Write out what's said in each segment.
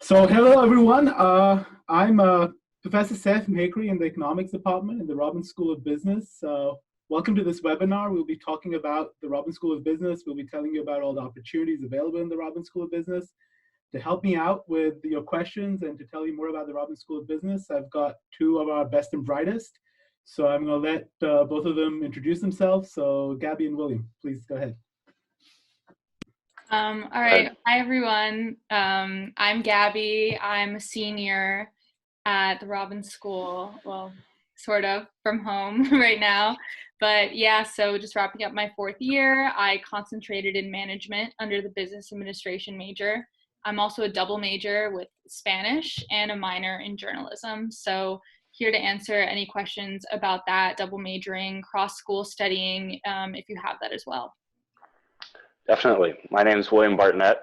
So hello everyone. I'm Professor Seth Makery in the Economics Department in the Robbins School of Business. Welcome to this webinar. We'll be talking about the Robbins School of Business. We'll be telling you about all the opportunities available in the Robbins School of Business. To help me out with your questions and to tell you more about the Robbins School of Business, I've got two of our best and brightest. So I'm going to let both of them introduce themselves. So Gabby and William, please go ahead. All right. Hi, everyone. I'm Gabby. I'm a senior at the Robbins School. Well, sort of from home right now. But yeah, so just wrapping up my fourth year. I concentrated in management under the business administration major. I'm also a double major with Spanish and a minor in journalism. So here to answer any questions about that, double majoring, cross-school studying, if you have that as well. Definitely. My name is William Bartnett.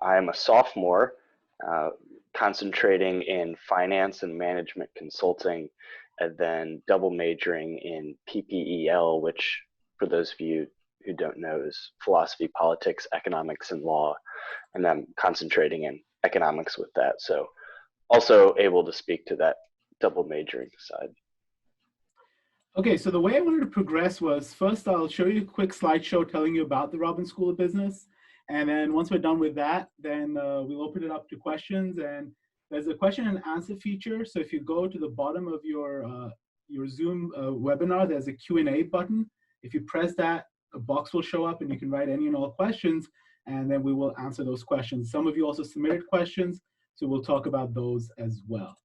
I'm a sophomore, concentrating in finance and management consulting, and then double majoring in PPEL, which for those of you who don't know is philosophy, politics, economics, and law. And I'm concentrating in economics with that. So also able to speak to that double majoring side. Okay, so the way I wanted to progress was first I'll show you a quick slideshow telling you about the Robbins School of Business. And then once we're done with that, then we'll open it up to questions. And there's a question and answer feature. So if you go to the bottom of your Zoom webinar, there's a Q&A button. If you press that, a box will show up and you can write any and all questions, and then we will answer those questions. Some of you also submitted questions, so we'll talk about those as well.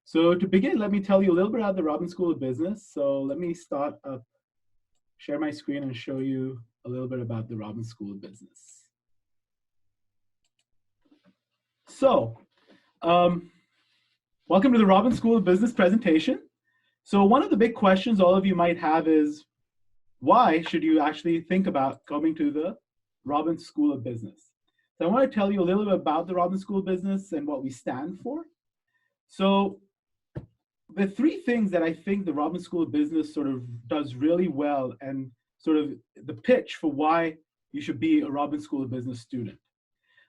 So to begin, let me tell you a little bit about the Robbins School of Business. So let me start up, share my screen and show you a little bit about the Robbins School of Business. So welcome to the Robbins School of Business presentation. So one of the big questions all of you might have is, why should you actually think about coming to the Robbins School of Business? So I want to tell you a little bit about the Robbins School of Business and what we stand for. So the three things that I think the Robbins School of Business sort of does really well, and sort of the pitch for why you should be a Robbins School of Business student.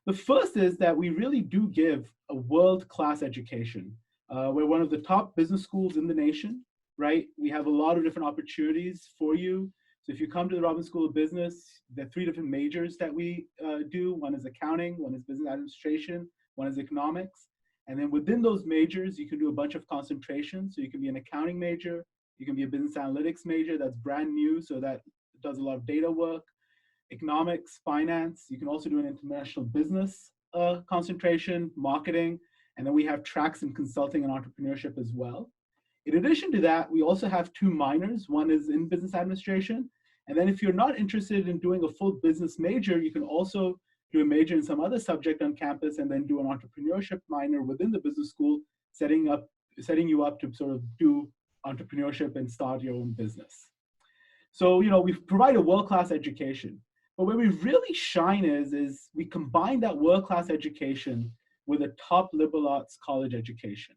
The first is that we really do give a world-class education. We're one of the top business schools in the nation, right? We have a lot of different opportunities for you. So if you come to the Robbins School of Business, there are three different majors that we do. One is accounting, one is business administration, one is economics. And then within those majors, you can do a bunch of concentrations. So you can be an accounting major, you can be a business analytics major that's brand new, so that does a lot of data work, economics, finance. You can also do an international business concentration, marketing, and then we have tracks in consulting and entrepreneurship as well. In addition to that, we also have two minors. One is in business administration. And then if you're not interested in doing a full business major, you can also do a major in some other subject on campus and then do an entrepreneurship minor within the business school, setting you up to sort of do entrepreneurship and start your own business. So, you know, we provide a world-class education, but where we really shine is we combine that world-class education with a top liberal arts college education,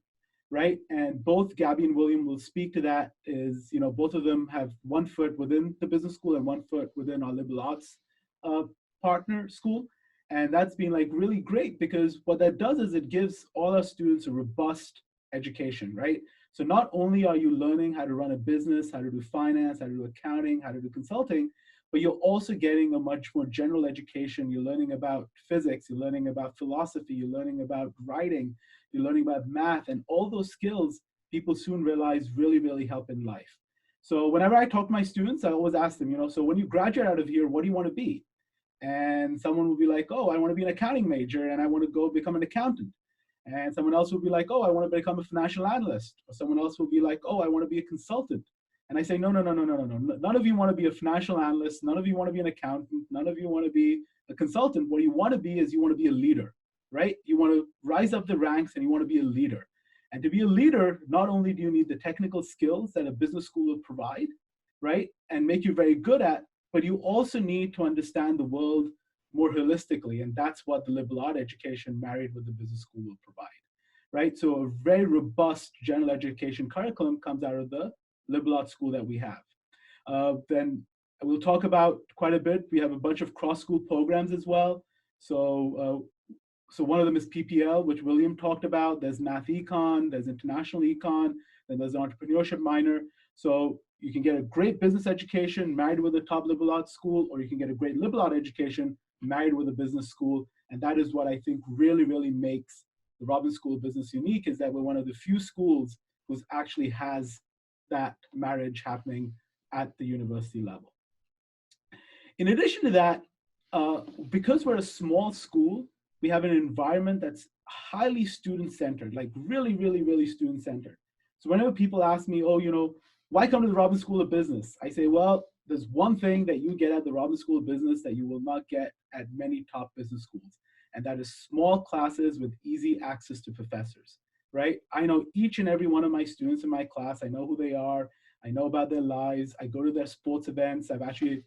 right? And both Gabby and William will speak to that. Is, you know, both of them have one foot within the business school and one foot within our liberal arts partner school. And that's been like really great, because what that does is it gives all our students a robust education, right? So not only are you learning how to run a business, how to do finance, how to do accounting, how to do consulting, but you're also getting a much more general education. You're learning about physics, you're learning about philosophy, you're learning about writing, you're learning about math, and all those skills people soon realize really, really help in life. So whenever I talk to my students, I always ask them, you know, so when you graduate out of here, what do you want to be? And someone will be like, oh, I want to be an accounting major and I want to go become an accountant. And someone else will be like, oh, I want to become a financial analyst. Or someone else will be like, oh, I want to be a consultant. And I say, no. None of you want to be a financial analyst. None of you want to be an accountant. None of you want to be a consultant. What you want to be is you want to be a leader, right? You want to rise up the ranks and you want to be a leader. And to be a leader, not only do you need the technical skills that a business school will provide, right, and make you very good at, but you also need to understand the world more holistically, and that's what the liberal arts education married with the business school will provide, right? So a very robust general education curriculum comes out of the liberal arts school that we have. Then we'll talk about quite a bit. We have a bunch of cross-school programs as well. So so one of them is PPL, which William talked about. There's Math Econ, there's International Econ, then there's Entrepreneurship minor. So you can get a great business education married with a top liberal arts school, or you can get a great liberal arts education married with a business school. And that is what I think really, really makes the Robbins School of Business unique, is that we're one of the few schools who actually has that marriage happening at the university level. In addition to that, because we're a small school, we have an environment that's highly student-centered, like really, really, really student-centered. So whenever people ask me, oh, why come to the Robbins School of Business? I say, well, there's one thing that you get at the Robbins School of Business that you will not get at many top business schools, and that is small classes with easy access to professors, right? I know each and every one of my students in my class. I know who they are. I know about their lives. I go to their sports events. I've actually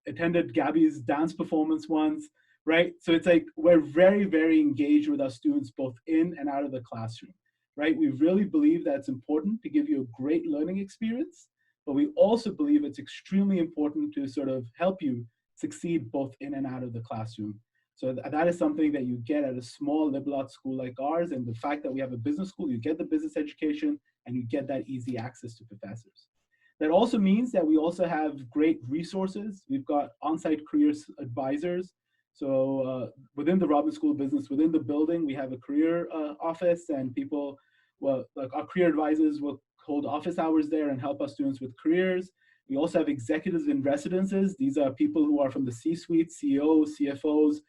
attended Gabby's dance performance once, right? So it's like we're very, very engaged with our students both in and out of the classroom, right? We really believe that it's important to give you a great learning experience, but we also believe it's extremely important to sort of help you succeed both in and out of the classroom. So that is something that you get at a small liberal arts school like ours. And the fact that we have a business school, you get the business education and you get that easy access to professors. That also means that we also have great resources. We've got on-site career advisors. So within the Robbins School of Business, within the building, we have a career office, and people, well, like our career advisors will hold office hours there and help our students with careers. We also have executives in residences. These are people who are from the C-suite, CEOs, CFOs,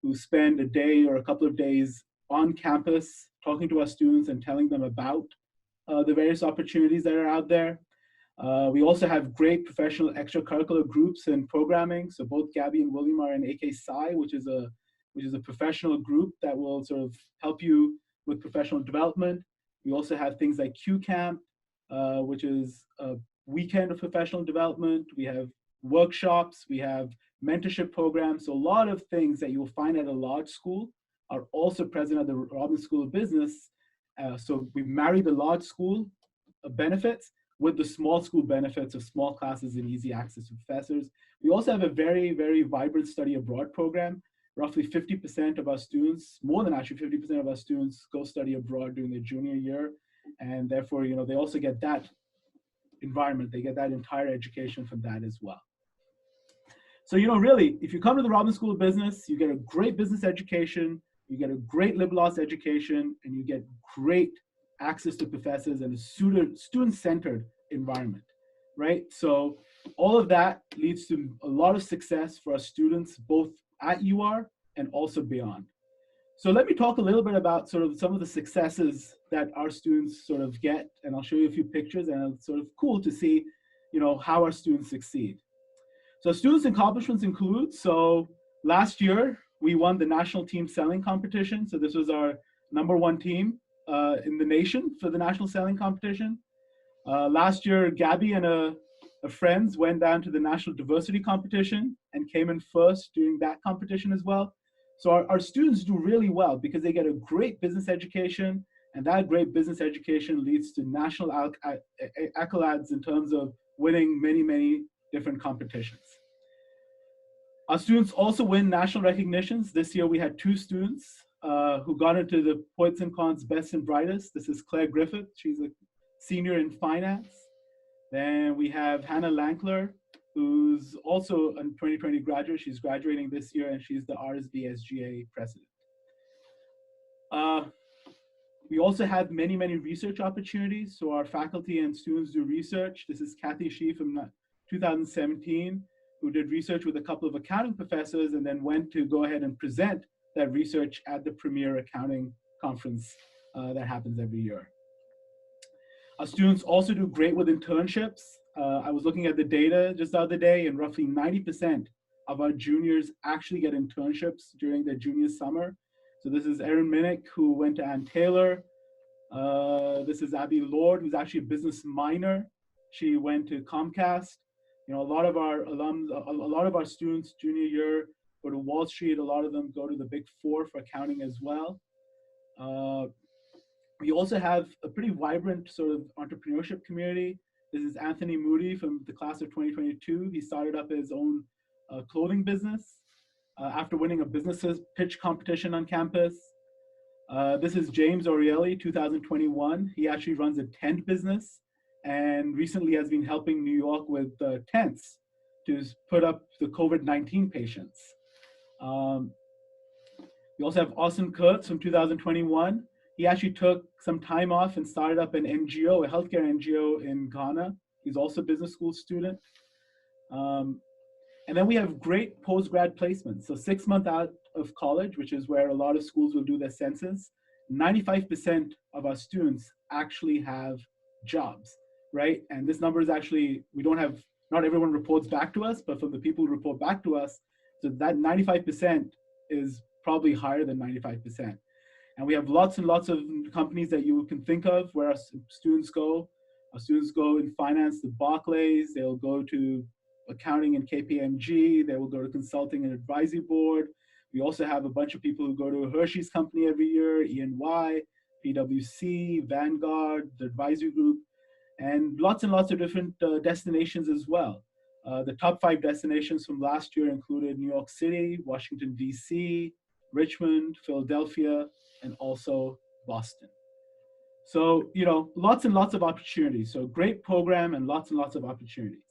who spend a day or a couple of days on campus talking to our students and telling them about the various opportunities that are out there. We also have great professional extracurricular groups and programming. So both Gabby and William are in AK Psi, which is a professional group that will sort of help you with professional development. We also have things like Q Camp, which is a weekend of professional development. We have workshops, we have mentorship programs. So a lot of things that you'll find at a large school are also present at the Robbins School of Business. So we marry the large school benefits with the small school benefits of small classes and easy access to professors. We also have a very, very vibrant study abroad program. Roughly 50% of our students, more than actually 50% of our students, go study abroad during their junior year. And therefore, they also get that environment. They get that entire education from that as well. So, really, if you come to the Robbins School of Business, you get a great business education, you get a great liberal arts education, and you get great access to professors and a student-centered environment, right? So all of that leads to a lot of success for our students, both at UR and also beyond. So let me talk a little bit about sort of some of the successes that our students sort of get, and I'll show you a few pictures, and it's sort of cool to see, how our students succeed. So students' accomplishments include, so last year, we won the national team selling competition. So this was our #1 team in the nation for the national selling competition. Last year, Gabby and a friends went down to the national diversity competition and came in first during that competition as well. So our students do really well because they get a great business education, and that great business education leads to national accolades in terms of winning many, many different competitions. Our students also win national recognitions. This year we had 2 students who got into the Poets and Cons Best and Brightest. This is Claire Griffith. She's a senior in finance. Then we have Hannah Lankler, who's also a 2020 graduate. She's graduating this year, and she's the RSB SGA president. We also have many, many research opportunities. So our faculty and students do research. This is Kathy Shee from 2017, who did research with a couple of accounting professors and then went to go ahead and present that research at the premier accounting conference that happens every year. Our students also do great with internships. I was looking at the data just the other day, and roughly 90% of our juniors actually get internships during their junior summer. So this is Erin Minnick, who went to Ann Taylor. This is Abby Lord, who's actually a business minor. She went to Comcast. A lot of our alums, a lot of our students junior year go to Wall Street. A lot of them go to the Big Four for accounting as well. We also have a pretty vibrant sort of entrepreneurship community. This is Anthony Moody from the class of 2022. He started up his own clothing business. after winning a businesses pitch competition on campus. This is James Orielli, 2021. He actually runs a tent business and recently has been helping New York with tents to put up the COVID-19 patients. We also have Austin Kurtz from 2021. He actually took some time off and started up an NGO, a healthcare NGO in Ghana. He's also a business school student. And then we have great post-grad placements. So 6 months out of college, which is where a lot of schools will do their census, 95% of our students actually have jobs, right? And this number is actually, we don't have, not everyone reports back to us, but from the people who report back to us, so that 95% is probably higher than 95%. And we have lots and lots of companies that you can think of where our students go. Our students go in finance to Barclays, they'll go to accounting and KPMG, they will go to consulting and advisory board. We also have a bunch of people who go to a Hershey's company every year, EY, PwC, Vanguard, the advisory group, and lots of different destinations as well. The top 5 destinations from last year included New York City, Washington, DC, Richmond, Philadelphia, and also Boston. So, you know, lots and lots of opportunities. So great program and lots of opportunities.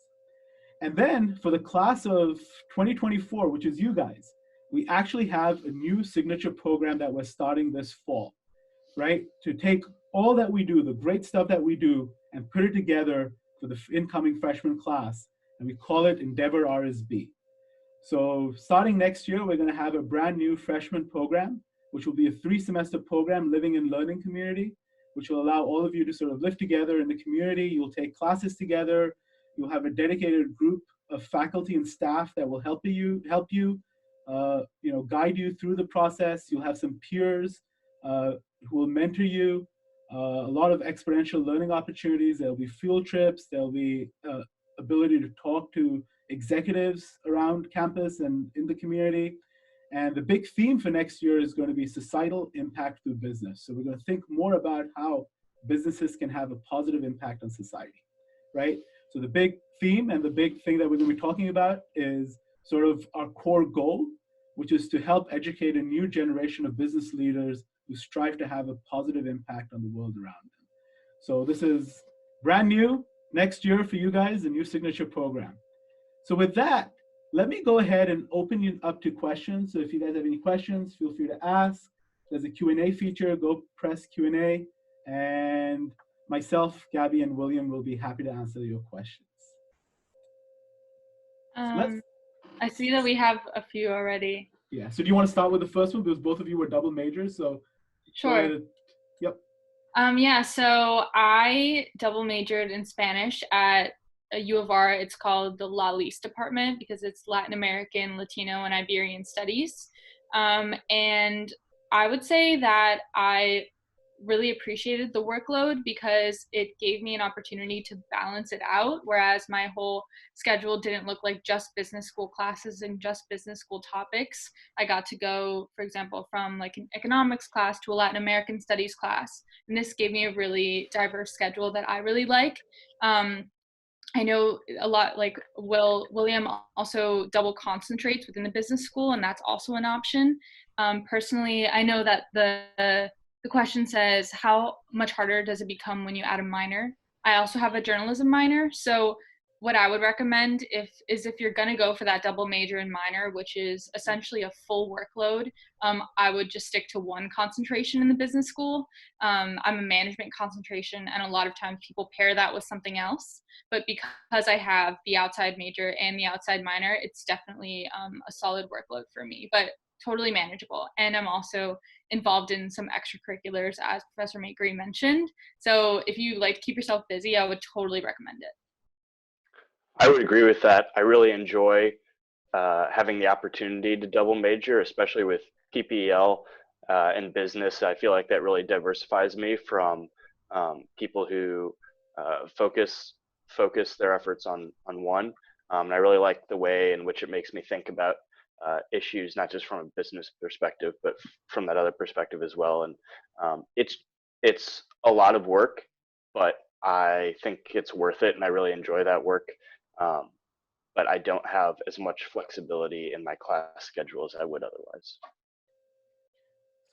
And then for the class of 2024, which is you guys, we actually have a new signature program that we're starting this fall, right? To take all that we do, the great stuff that we do, and put it together for the incoming freshman class. And we call it Endeavor RSB. So starting next year, we're going to have a brand new freshman program, which will be a 3-semester program, living and learning community, which will allow all of you to sort of live together in the community. You'll take classes together. You'll have a dedicated group of faculty and staff that will help you, guide you through the process. You'll have some peers who will mentor you. A lot of experiential learning opportunities. There'll be field trips. There'll be ability to talk to executives around campus and in the community. And the big theme for next year is going to be societal impact through business. So we're going to think more about how businesses can have a positive impact on society, right? So the big theme and the big thing that we're going to be talking about is sort of our core goal, which is to help educate a new generation of business leaders who strive to have a positive impact on the world around them. So this is brand new next year for you guys, a new signature program. So with that, let me go ahead and open you up to questions. So if you guys have any questions, feel free to ask. There's a Q&A feature, go press Q&A, and myself, Gabby, and William will be happy to answer your questions. I see that we have a few already. Yeah, so do you want to start with the first one? Because both of you were double majors, so. Sure. Yep. Yeah, so I double majored in Spanish at U of R. It's called the LALIS department because it's Latin American, Latino, and Iberian Studies. And I would say that I really appreciated the workload because it gave me an opportunity to balance it out, whereas my whole schedule didn't look like just business school classes and just business school topics. I got to go, for example, from like an economics class to a Latin American studies class, and this gave me a really diverse schedule that I really like. I know a lot, like William also double concentrates within the business school, and that's also an option. Personally, I know that the question says, how much harder does it become when you add a minor? I also have a journalism minor. So what I would recommend is if you're going to go for that double major and minor, which is essentially a full workload, I would just stick to one concentration in the business school. I'm a management concentration, and a lot of times people pair that with something else. But because I have the outside major and the outside minor, it's definitely a solid workload for me, but totally manageable. And I'm also involved in some extracurriculars, as Professor Makery mentioned. So if you like to keep yourself busy, I would totally recommend it. I would agree with that. I really enjoy having the opportunity to double major, especially with PPL and business. I feel like that really diversifies me from people who focus their efforts on one. And I really like the way in which it makes me think about issues, not just from a business perspective, but from that other perspective as well. And it's a lot of work, but I think it's worth it, and I really enjoy that work. but I don't have as much flexibility in my class schedule as I would otherwise.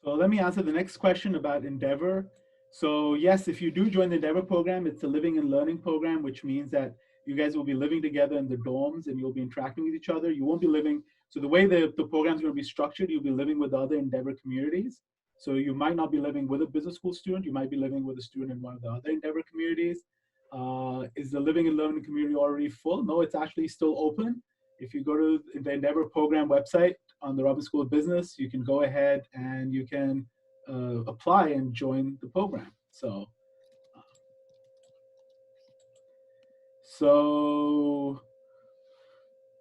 So let me answer the next question about Endeavor. So yes, if you do join the Endeavor program, it's a living and learning program, which means that you guys will be living together in the dorms and you'll be interacting with each other. You won't be living, so the way the program's gonna be structured, you'll be living with other Endeavor communities. So you might not be living with a business school student, you might be living with a student in one of the other Endeavor communities. Is the living and learning community already full? No, it's actually still open. If you go to the Endeavor program website on the Robbins School of Business, you can go ahead and you can apply and join the program. So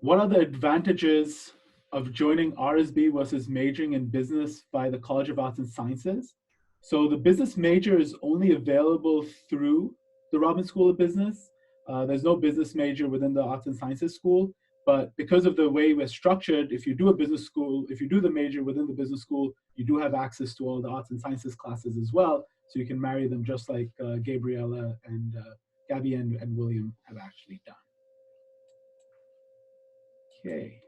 what are the advantages of joining RSB versus majoring in business by the College of Arts and Sciences? So the business major is only available through the Robbins School of Business. There's no business major within the Arts and Sciences school, but because of the way we're structured, if you do a business school, if you do the major within the business school, you do have access to all the Arts and Sciences classes as well, so you can marry them just like Gabriella and Gabby and William have actually done. Okay.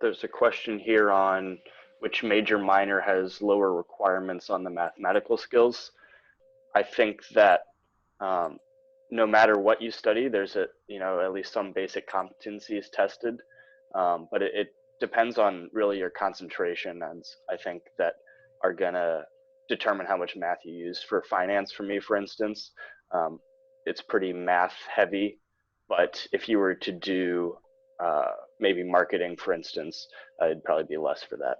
There's a question here on which major minor has lower requirements on the mathematical skills. I think that no matter what you study, there's at least some basic competencies tested, but it depends on really your concentration, and I think that are gonna determine how much math you use. For finance, for me, for instance, it's pretty math heavy, but if you were to do maybe marketing, for instance, it'd probably be less for that.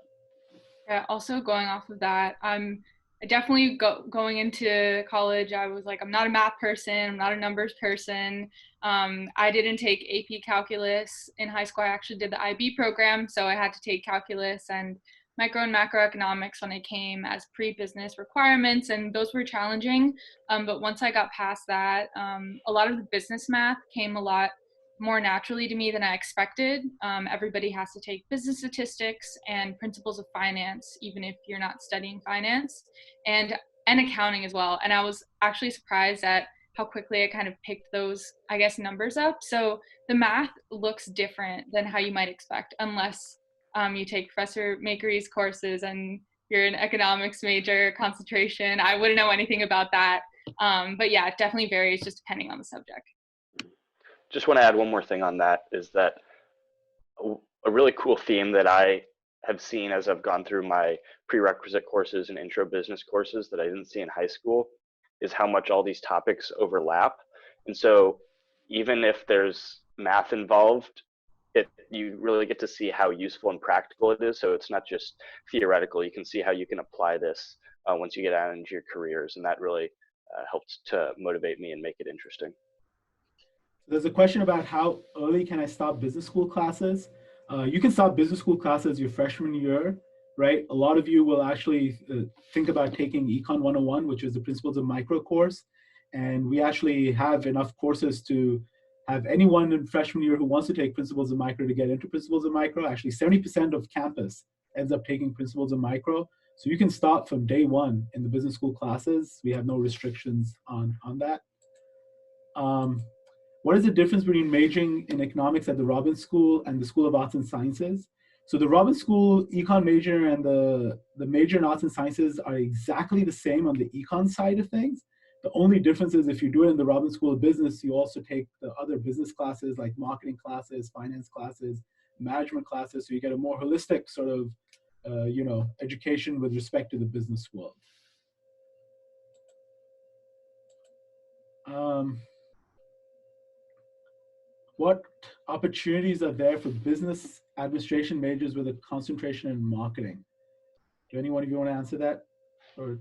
Yeah, also going off of that, I definitely going into college, I was like, I'm not a math person, I'm not a numbers person. I didn't take AP calculus in high school. I actually did the IB program, so I had to take calculus and micro and macroeconomics when it came as pre-business requirements, and those were challenging. But once I got past that, a lot of the business math came a lot more naturally to me than I expected. Everybody has to take business statistics and principles of finance, even if you're not studying finance, and accounting as well. And I was actually surprised at how quickly I kind of picked those, I guess, numbers up. So the math looks different than how you might expect, unless you take Professor Makery's courses and you're an economics major, concentration. I wouldn't know anything about that. But yeah, it definitely varies just depending on the subject. Just want to add one more thing on that, is that a really cool theme that I have seen as I've gone through my prerequisite courses and intro business courses that I didn't see in high school is how much all these topics overlap. And so even if there's math involved, you really get to see how useful and practical it is. So it's not just theoretical. You can see how you can apply this once you get out into your careers. And that really helped to motivate me and make it interesting. There's a question about how early can I start business school classes? You can start business school classes your freshman year, right? A lot of you will actually think about taking Econ 101, which is the Principles of Micro course. And we actually have enough courses to have anyone in freshman year who wants to take Principles of Micro to get into Principles of Micro. Actually, 70% of campus ends up taking Principles of Micro. So you can start from day one in the business school classes. We have no restrictions on that. What is the difference between majoring in economics at the Robbins School and the School of Arts and Sciences? So the Robbins School econ major and the major in Arts and Sciences are exactly the same on the econ side of things. The only difference is if you do it in the Robbins School of Business, you also take the other business classes like marketing classes, finance classes, management classes, so you get a more holistic sort of education with respect to the business world. What opportunities are there for business administration majors with a concentration in marketing? Do anyone of you want to answer that? Or?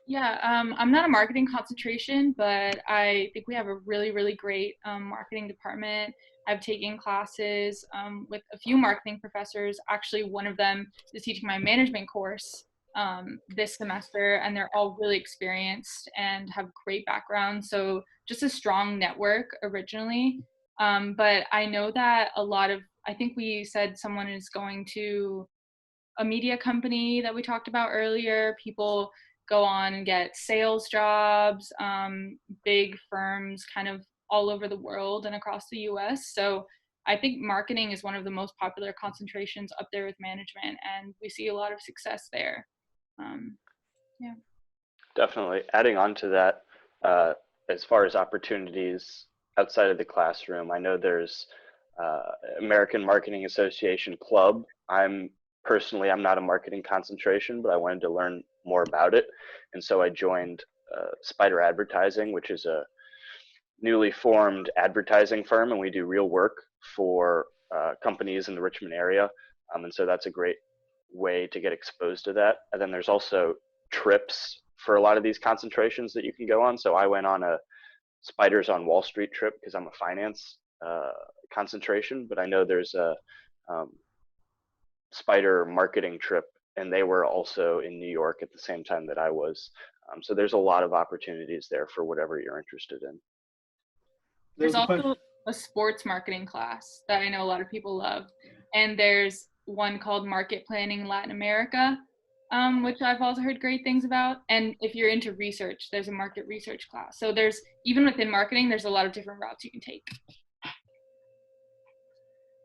Yeah, I'm not a marketing concentration, but I think we have a really, really great marketing department. I've taken classes with a few marketing professors. Actually, one of them is teaching my management course this semester, and they're all really experienced and have great backgrounds. So just a strong network originally. But I know that I think we said someone is going to a media company that we talked about earlier. People go on and get sales jobs, big firms kind of all over the world and across the US. So I think marketing is one of the most popular concentrations up there with management, and we see a lot of success there. Yeah. Definitely. Adding on to that, as far as opportunities outside of the classroom, I know there's American Marketing Association Club. I'm not a marketing concentration, but I wanted to learn more about it. And so I joined Spider Advertising, which is a newly formed advertising firm, and we do real work for companies in the Richmond area. And so that's a great way to get exposed to that. And then there's also trips for a lot of these concentrations that you can go on. So I went on a Spiders on Wall Street trip because I'm a finance concentration, but I know there's a Spider marketing trip, and they were also in New York at the same time that I was. So there's a lot of opportunities there for whatever you're interested in. There's also a sports marketing class that I know a lot of people love. And there's one called Market Planning Latin America, which I've also heard great things about. And if you're into research, there's a market research class. So there's, even within marketing, there's a lot of different routes you can take.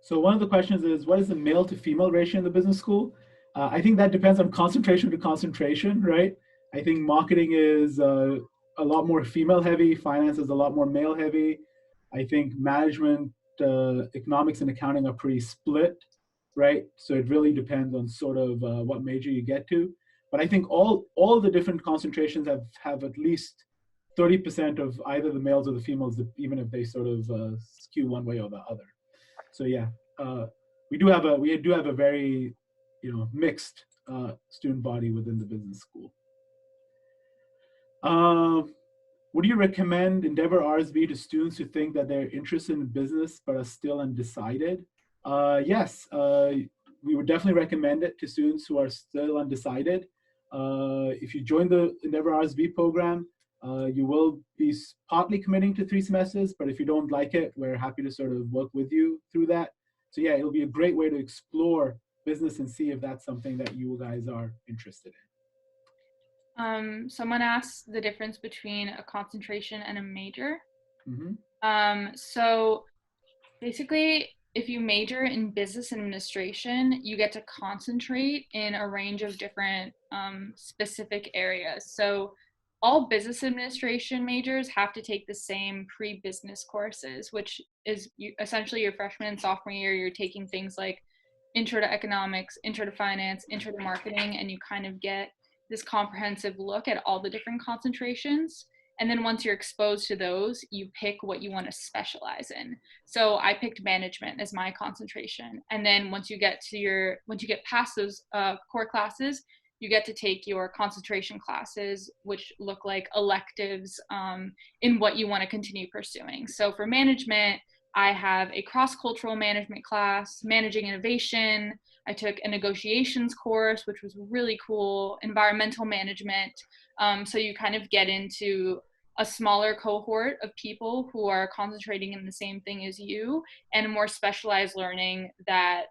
So one of the questions is, what is the male to female ratio in the business school? I think that depends on concentration to concentration, right? I think marketing is a lot more female heavy, finance is a lot more male heavy. I think management, economics and accounting are pretty split, right? So it really depends on sort of what major you get to. But I think all the different concentrations have at least 30% of either the males or the females, even if they sort of skew one way or the other. So yeah, we do have a very, mixed student body within the business school. Would you recommend Endeavor RSB to students who think that they're interested in business but are still undecided? Yes, we would definitely recommend it to students who are still undecided. If you join the Endeavor RSB program, you will be partly committing to 3 semesters, but if you don't like it, we're happy to sort of work with you through that. So yeah, it'll be a great way to explore business and see if that's something that you guys are interested in. Someone asked the difference between a concentration and a major. Mm-hmm. So basically, if you major in business administration, you get to concentrate in a range of different specific areas. So all business administration majors have to take the same pre-business courses, which is essentially your freshman and sophomore year. You're taking things like intro to economics, intro to finance, intro to marketing, and you kind of get this comprehensive look at all the different concentrations. And then once you're exposed to those, you pick what you want to specialize in. So I picked management as my concentration. And then once you get past those core classes, you get to take your concentration classes, which look like electives in what you want to continue pursuing. So for management, I have a cross-cultural management class, managing innovation. I took a negotiations course, which was really cool, environmental management. So you kind of get into a smaller cohort of people who are concentrating in the same thing as you, and more specialized learning that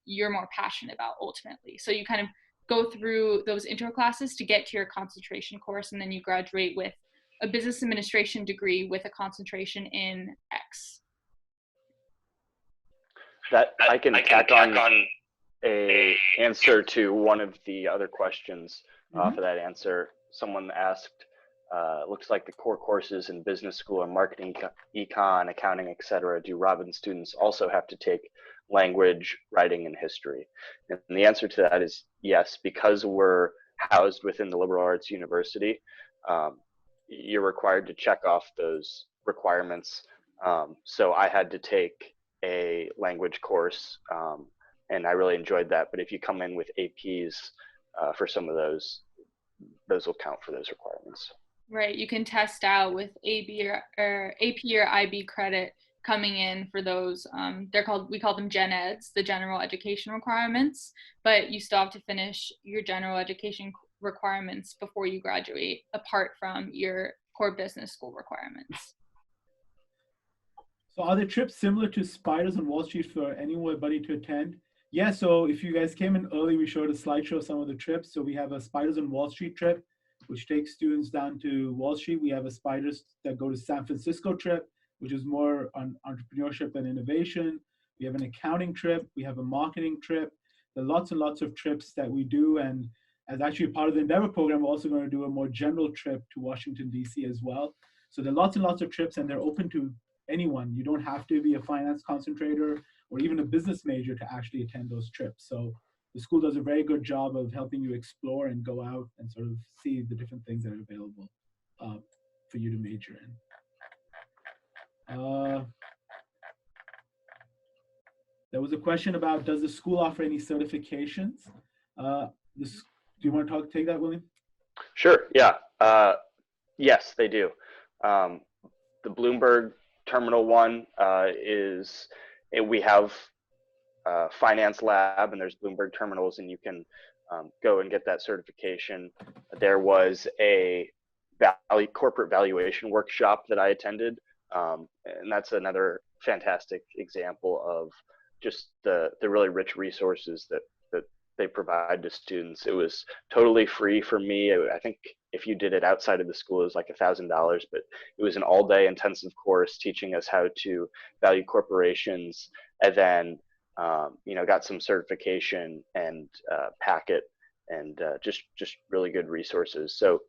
you're more passionate about ultimately. So you kind of go through those intro classes to get to your concentration course, and then you graduate with a business administration degree with a concentration in X. That I can tack on a answer to one of the other questions for that answer. Someone asked, looks like the core courses in business school are marketing, econ, accounting, etc. Do Robin students also have to take language, writing, and history? And the answer to that is yes, because we're housed within the liberal arts university. You're required to check off those requirements. So I had to take a language course, and I really enjoyed that. But if you come in with APs for some of those will count for those requirements. Right, you can test out with AP or IB credit coming in for those. We call them Gen Eds, the general education requirements, but you still have to finish your general education requirements before you graduate, apart from your core business school requirements. So are there trips similar to Spiders on Wall Street for anybody to attend? Yeah, so if you guys came in early, we showed a slideshow of some of the trips. So we have a Spiders on Wall Street trip, which takes students down to Wall Street. We have a Spiders that go to San Francisco trip, which is more on entrepreneurship and innovation. We have an accounting trip. We have a marketing trip. There are lots and lots of trips that we do. And as actually part of the Endeavor program, we're also going to do a more general trip to Washington, D.C. as well. So there are lots and lots of trips, and they're open to anyone. You don't have to be a finance concentrator or even a business major to actually attend those trips. So the school does a very good job of helping you explore and go out and sort of see the different things that are available for you to major in. There was a question about, does the school offer any certifications? Do you want to take that, William? Sure, yeah. Yes, they do. The Bloomberg Terminal 1 we have finance lab, and there's Bloomberg terminals, and you can go and get that certification. There was a corporate valuation workshop that I attended, and that's another fantastic example of just the really rich resources that they provide to students. It was totally free for me. I think if you did it outside of the school, it was like $1,000, but it was an all-day intensive course teaching us how to value corporations, and then got some certification and packet, and just really good resources. So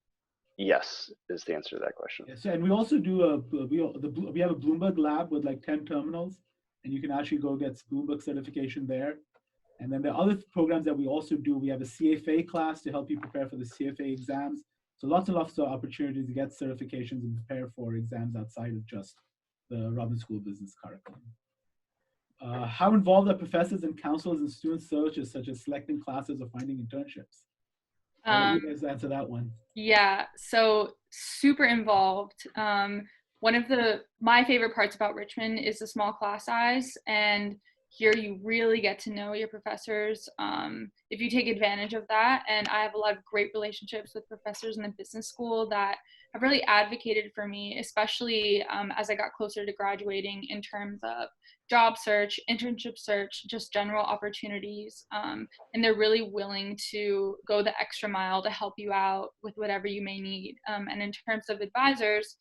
yes is the answer to that question. Yes, and we also do we have a Bloomberg lab with like 10 terminals, and you can actually go get Bloomberg certification there. And then the other programs that we also do, we have a CFA class to help you prepare for the CFA exams. So lots and lots of opportunities to get certifications and prepare for exams outside of just the Robbins School of Business curriculum. How involved are professors and counselors in student searches, such as selecting classes or finding internships? I'll let you guys answer that one. Yeah, so super involved. One of my favorite parts about Richmond is the small class size, and here you really get to know your professors if you take advantage of that. And I have a lot of great relationships with professors in the business school that have really advocated for me, especially as I got closer to graduating, in terms of job search, internship search, just general opportunities. And they're really willing to go the extra mile to help you out with whatever you may need. And in terms of advisors,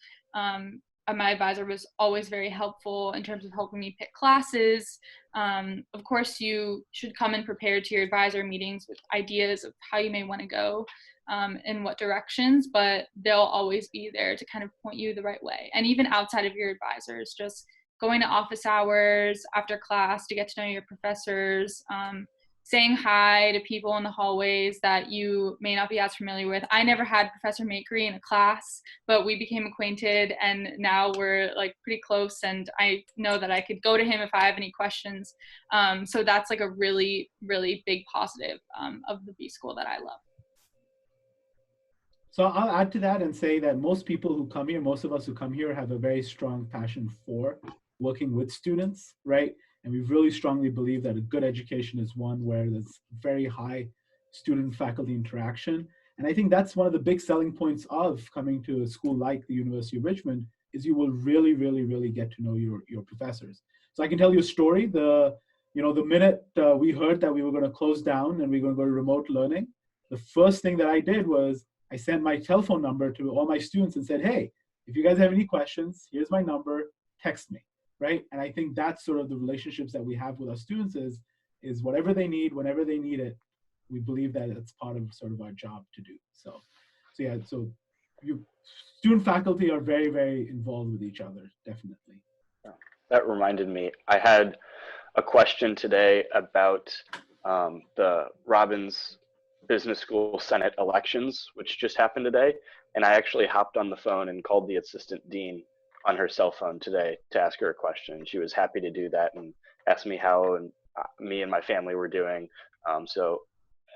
my advisor was always very helpful in terms of helping me pick classes. Of course, you should come in prepared to your advisor meetings with ideas of how you may want to go in what directions, but they'll always be there to kind of point you the right way. And even outside of your advisors, just going to office hours after class to get to know your professors, saying hi to people in the hallways that you may not be as familiar with. I never had Professor Makery in a class, but we became acquainted, and now we're like pretty close, and I know that I could go to him if I have any questions. So that's like a really, really big positive of the B School that I love. So I'll add to that and say that most people who come here, most of us who come here, have a very strong passion for working with students, right? And we really strongly believe that a good education is one where there's very high student-faculty interaction. And I think that's one of the big selling points of coming to a school like the University of Richmond, is you will really, really, really get to know your professors. So I can tell you a story. The minute we heard that we were going to close down and we were going to go to remote learning, the first thing that I did was I sent my telephone number to all my students and said, hey, if you guys have any questions, here's my number, text me. Right. And I think that's sort of the relationships that we have with our students is whatever they need, whenever they need it, we believe that it's part of sort of our job to do. So yeah, so you student faculty are very, very involved with each other, definitely. That reminded me, I had a question today about the Robbins Business School Senate elections, which just happened today. And I actually hopped on the phone and called the assistant dean on her cell phone today to ask her a question. She was happy to do that and asked me how me and my family were doing. So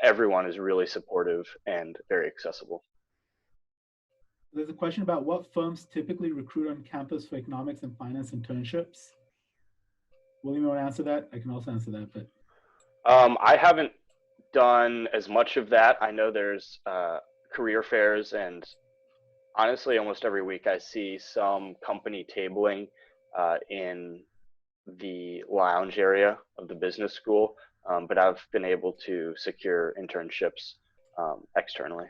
everyone is really supportive and very accessible. There's a question about what firms typically recruit on campus for economics and finance internships. William, you want to answer that? I can also answer that, but. I haven't done as much of that. I know there's career fairs, and honestly, almost every week I see some company tabling in the lounge area of the business school, but I've been able to secure internships externally.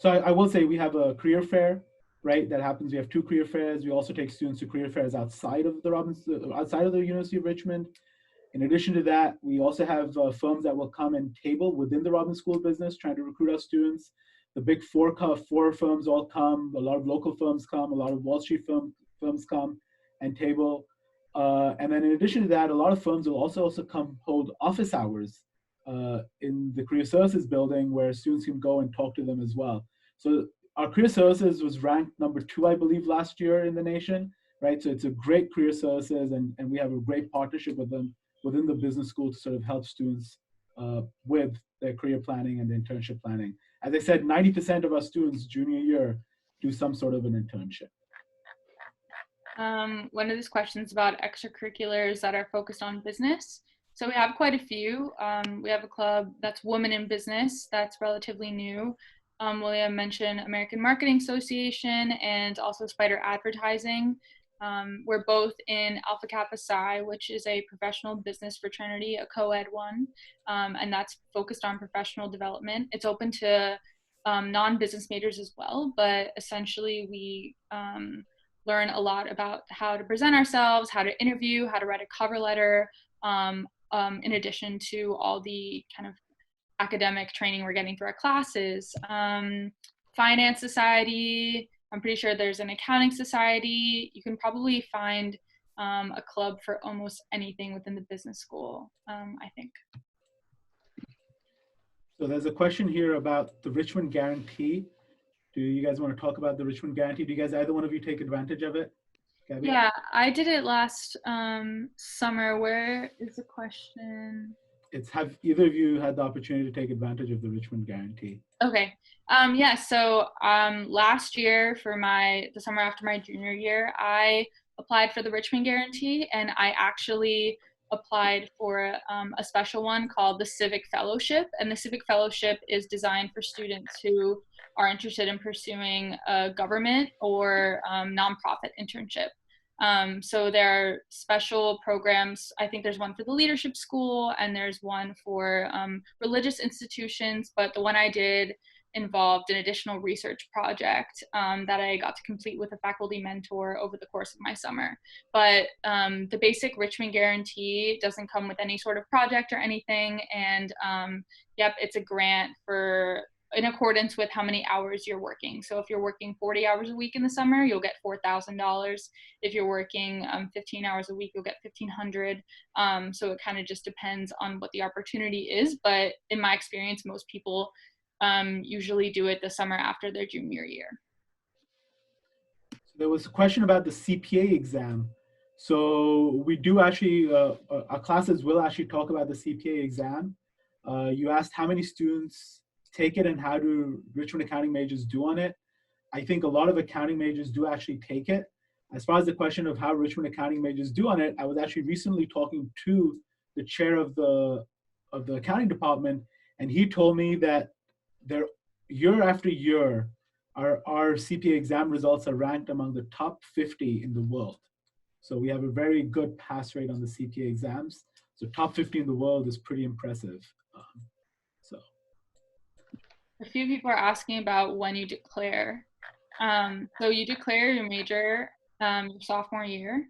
So I will say we have a career fair, right? That happens. We have 2 career fairs. We also take students to career fairs outside of outside of the University of Richmond. In addition to that, we also have firms that will come and table within the Robbins School of Business, trying to recruit our students. The big four firms all come. A lot of local firms come. A lot of Wall Street firms come and table. And then in addition to that, a lot of firms will also come hold office hours in the Career Services building where students can go and talk to them as well. So our Career Services was ranked #2, I believe, last year in the nation, right? So it's a great Career Services, and we have a great partnership with them within the business school to sort of help students with their career planning and internship planning. As I said, 90% of our students junior year do some sort of an internship. One of these questions about extracurriculars that are focused on business. So we have quite a few. We have a club that's Women in Business, that's relatively new. William mentioned American Marketing Association and also Spider Advertising. We're both in Alpha Kappa Psi, which is a professional business fraternity, a co-ed one, and that's focused on professional development. It's open to non-business majors as well, but essentially we learn a lot about how to present ourselves, how to interview, how to write a cover letter, in addition to all the kind of academic training we're getting through our classes. Finance Society, I'm pretty sure there's an accounting society. You can probably find a club for almost anything within the business school, I think. So there's a question here about the Richmond Guarantee. Do you guys want to talk about the Richmond Guarantee? Do you guys, either one of you, take advantage of it? Gabby? Yeah, I did it last summer. Where is the question? It's, have either of you had the opportunity to take advantage of the Richmond Guarantee? Okay. Yeah, so last year for the summer after my junior year, I applied for the Richmond Guarantee, and I actually applied for a special one called the Civic Fellowship. And the Civic Fellowship is designed for students who are interested in pursuing a government or nonprofit internship. So there are special programs. I think there's one for the leadership school and there's one for religious institutions, but the one I did involved an additional research project that I got to complete with a faculty mentor over the course of my summer. But the basic Richmond Guarantee doesn't come with any sort of project or anything. And yep, it's a grant for in accordance with how many hours you're working. So if you're working 40 hours a week in the summer, you'll get $4,000. If you're working 15 hours a week, you'll get $1,500. So it kind of just depends on what the opportunity is. But in my experience, most people usually do it the summer after their junior year. There was a question about the CPA exam. So we do actually, our classes will actually talk about the CPA exam. You asked how many students take it and how do Richmond accounting majors do on it. I think a lot of accounting majors do actually take it. As far as the question of how Richmond accounting majors do on it, I was actually recently talking to the chair of the accounting department, and he told me that there, year after year, our CPA exam results are ranked among the top 50 in the world. So we have a very good pass rate on the CPA exams. So top 50 in the world is pretty impressive. A few people are asking about when you declare. So you declare your major your sophomore year.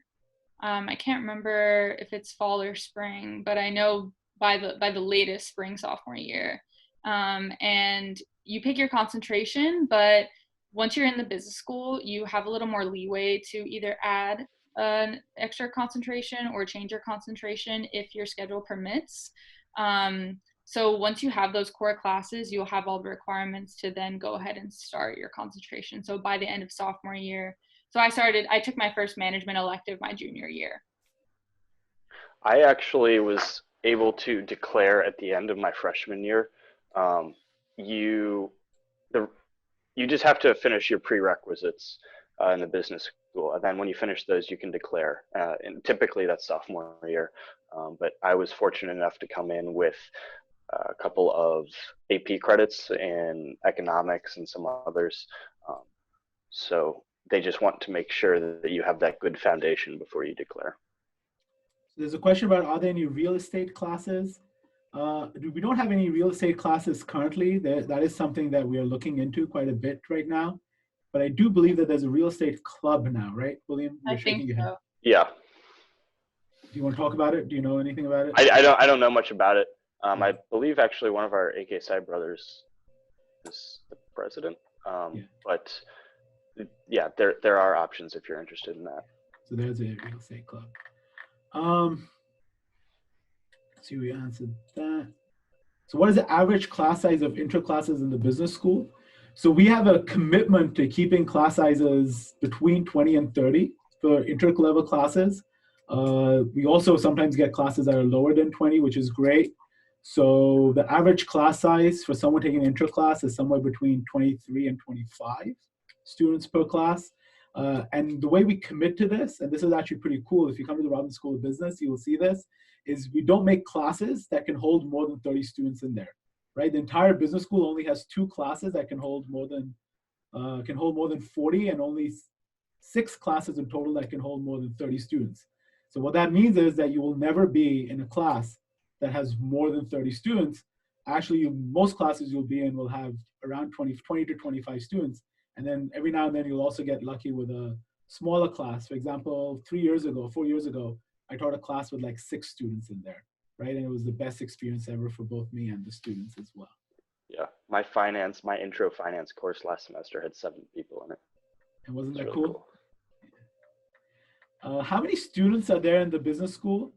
I can't remember if it's fall or spring, but I know by the latest spring sophomore year. And you pick your concentration, but once you're in the business school, you have a little more leeway to either add an extra concentration or change your concentration if your schedule permits. So once you have those core classes, you'll have all the requirements to then go ahead and start your concentration. So by the end of sophomore year, so I took my first management elective my junior year. I actually was able to declare at the end of my freshman year. You just have to finish your prerequisites in the business school, and then when you finish those, you can declare. And typically that's sophomore year. But I was fortunate enough to come in with a couple of AP credits in economics and some others. So they just want to make sure that you have that good foundation before you declare. So there's a question about, are there any real estate classes? We don't have any real estate classes currently. That is something that we are looking into quite a bit right now. But I do believe that there's a real estate club now, right, William? I You're think shaking your head. so. Yeah, Do you want to talk about it? Do you know anything about it? I don't know much about it. I believe actually one of our AK Sai brothers is the president. Yeah. But yeah, there are options if you're interested in that. So there's a real estate club. Let's see, we answered that. So what is the average class size of inter-classes in the business school? So we have a commitment to keeping class sizes between 20 and 30 for inter-level classes. We also sometimes get classes that are lower than 20, which is great. So the average class size for someone taking inter-class is somewhere between 23 and 25 students per class. And the way we commit to this, and this is actually pretty cool, if you come to the Robbins School of Business, you will see this, is we don't make classes that can hold more than 30 students in there, right? The entire business school only has 2 classes that can hold more than 40, and only 6 classes in total that can hold more than 30 students. So what that means is that you will never be in a class that has more than 30 students. Actually, most classes you'll be in will have around 20 to 25 students. And then every now and then you'll also get lucky with a smaller class. For example, 4 years ago, I taught a class with like 6 students in there, right? And it was the best experience ever for both me and the students as well. Yeah, my intro finance course last semester had 7 people in it. And wasn't that really cool? How many students are there in the business school?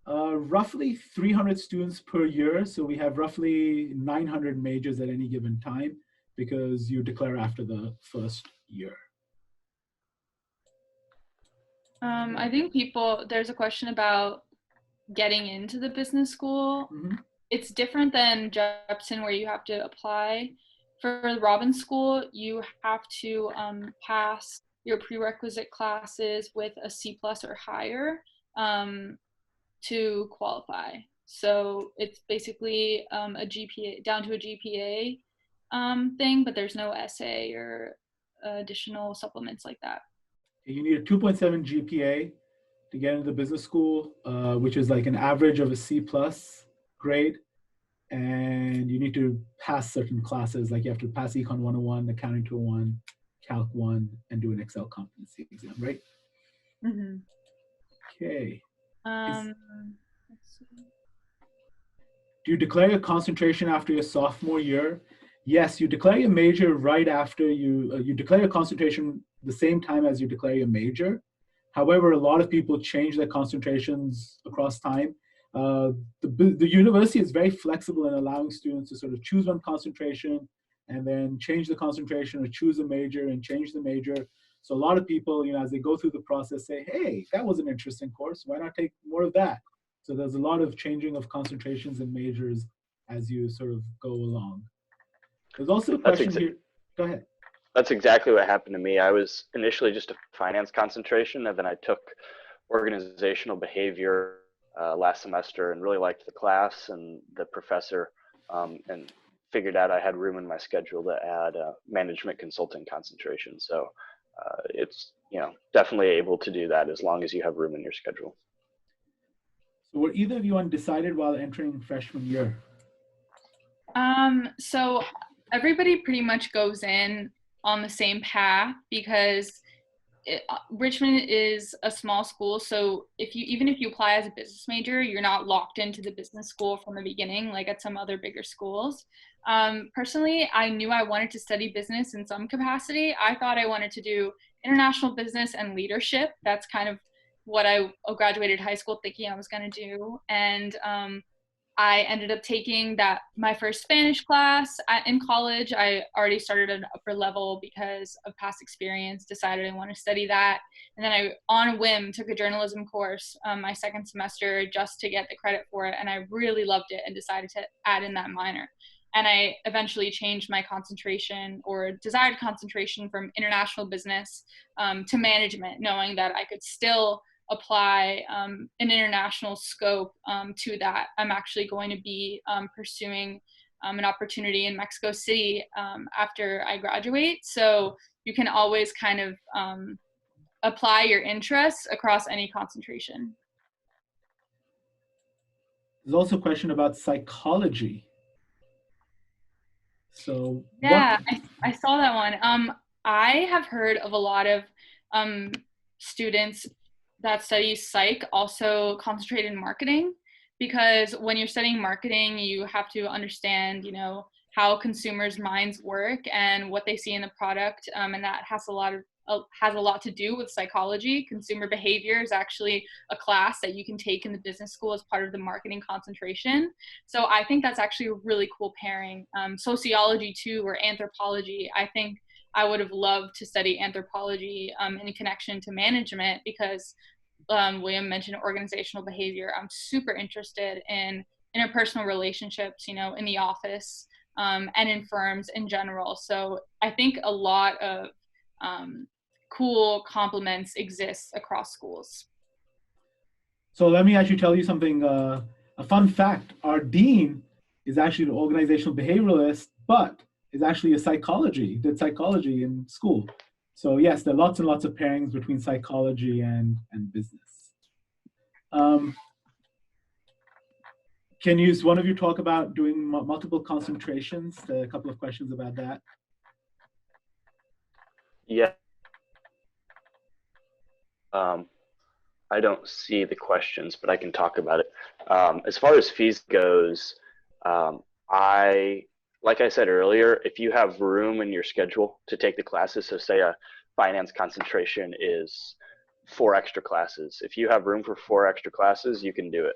Roughly 300 students per year. So we have roughly 900 majors at any given time because you declare after the first year. I think there's a question about getting into the business school. Mm-hmm. It's different than Jepson where you have to apply. For the Robbins School, you have to pass your prerequisite classes with a C+ or higher to qualify. So it's basically a GPA, down to a GPA thing, but there's no essay or additional supplements like that. You need a 2.7 GPA to get into the business school, which is like an average of a C+ grade. And you need to pass certain classes, like you have to pass Econ 101, Accounting 201, Calc 1, and do an Excel competency exam, right? Mm-hmm. Okay. Let's see. Do you declare your concentration after your sophomore year? Yes, you declare your major right after you declare your concentration the same time as you declare your major. However, a lot of people change their concentrations across time. The university is very flexible in allowing students to sort of choose one concentration and then change the concentration or choose a major and change the major. So a lot of people, as they go through the process say, hey, that was an interesting course. Why not take more of that? So there's a lot of changing of concentrations and majors as you sort of go along. There's also a question here. Go ahead. That's exactly what happened to me. I was initially just a finance concentration, and then I took organizational behavior last semester and really liked the class and the professor, and figured out I had room in my schedule to add management consulting concentration. So it's definitely able to do that as long as you have room in your schedule. So were either of you undecided while entering freshman year? So everybody pretty much goes in on the same path because Richmond is a small school. So even if you apply as a business major, you're not locked into the business school from the beginning, like at some other bigger schools. Personally, I knew I wanted to study business in some capacity. I thought I wanted to do international business and leadership. That's kind of what I graduated high school thinking I was going to do. And I ended up taking my first Spanish class in college. I already started at an upper level because of past experience, decided I want to study that. And then I, on a whim, took a journalism course my second semester just to get the credit for it. And I really loved it and decided to add in that minor. And I eventually changed my concentration or desired concentration from international business to management, knowing that I could still apply an international scope to that. I'm actually going to be pursuing an opportunity in Mexico City after I graduate. So you can always kind of apply your interests across any concentration. There's also a question about psychology. So what? Yeah, I saw that one. I have heard of a lot of um, students that study psych also concentrate in marketing, because when you're studying marketing, you have to understand, how consumers' minds work and what they see in the product, and that has a lot to do with psychology. Consumer behavior is actually a class that you can take in the business school as part of the marketing concentration. So I think that's actually a really cool pairing. Sociology too, or anthropology. I think I would have loved to study anthropology in connection to management, because William mentioned organizational behavior. I'm super interested in interpersonal relationships, in the office and in firms in general. So I think a lot of cool complements exist across schools. So let me actually tell you something, a fun fact. Our dean is actually an organizational behavioralist, but is actually did psychology in school. So yes, there are lots and lots of pairings between psychology and business. Can one of you talk about doing multiple concentrations? A couple of questions about that. Yeah. I don't see the questions, but I can talk about it. As far as fees goes, like I said earlier, if you have room in your schedule to take the classes, so say a finance concentration is 4 extra classes. If you have room for 4 extra classes, you can do it.